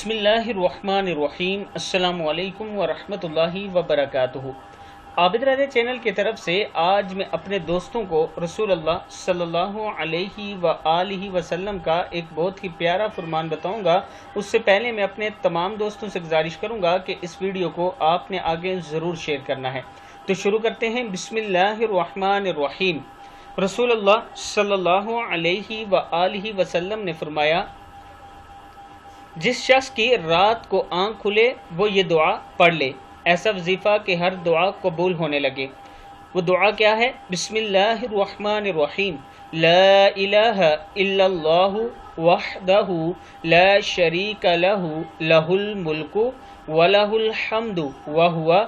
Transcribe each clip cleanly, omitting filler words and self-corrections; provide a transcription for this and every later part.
बिस्मिल्लाहिर्रहमानिर्रहीम। अस्सलामु अलैकुम वरहमतुल्लाहि वबरकातुहू। आबिद राजा चैनल की तरफ से आज मैं अपने दोस्तों को रसूलुल्लाह सल्लल्लाहु अलैहि व आलिहि वसल्लम का एक बहुत ही प्यारा फरमान बताऊंगा। उससे पहले मैं अपने तमाम दोस्तों से गुजारिश करूंगा कि इस वीडियो को आपने आगे ज़रूर शेयर करना है। तो शुरू करते हैं। बिस्मिल्लाहिर्रहमानिर्रहीम। रसूलुल्लाह सल्लल्लाहु अलैहि व आलिहि वसल्लम ने फरमाया, जिस शख्स की रात को आँख खुले वो ये दुआ पढ़ ले, ऐसा वजीफ़ा कि हर दुआ कबूल होने लगे। वो दुआ क्या है? बिस्मिल्लाहिर्रहमानिर्रहीम। ला इलाहा इल्लल्लाहु वहदहु ला शरीका लहु लहुल मुल्कु व लहुल हम्दु व हुवा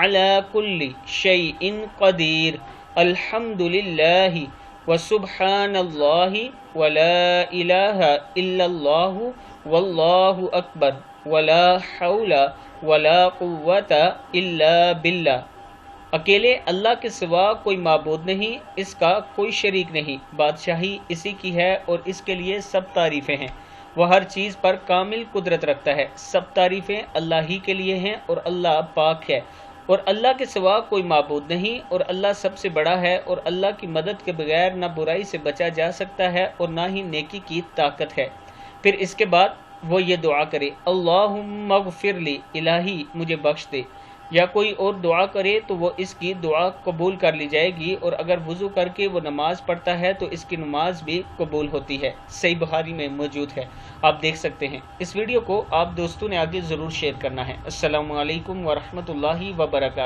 अला कुल्ली शैइन क़दीर। अल्हम्दुलिल्लाहि व सुब्हानल्लाहि व ला इलाहा इल्लल्लाहु वल्लाहु अकबर वला हौला वला कुव्वता इल्ला बिल्लाह। अकेले अल्लाह के सिवा कोई माबूद नहीं, इसका कोई शरीक नहीं। बादशाही इसी की है और इसके लिए सब तारीफ़ें हैं। वह हर चीज़ पर कामिल कुदरत रखता है। सब तारीफ़ें अल्लाह ही के लिए हैं और अल्लाह पाक है और अल्लाह के सिवा कोई माबूद नहीं और अल्लाह सबसे बड़ा है और अल्लाह की मदद के बगैर ना बुराई से बचा जा सकता है और ना ही नेकी की ताकत है। फिर इसके बाद वो ये दुआ करे, अल्लाहुम्मा ग़फ़िरली, इलाही मुझे बख्श दे। या कोई और दुआ करे तो वो इसकी दुआ कबूल कर ली जाएगी और अगर वज़ू करके वो नमाज पढ़ता है तो इसकी नमाज भी कबूल होती है। सही बुखारी में मौजूद है, आप देख सकते हैं। इस वीडियो को आप दोस्तों ने आगे ज़रूर शेयर करना है। अस्सलामु अलैकुम वरहमतुल्लाहि वबरकातुहू।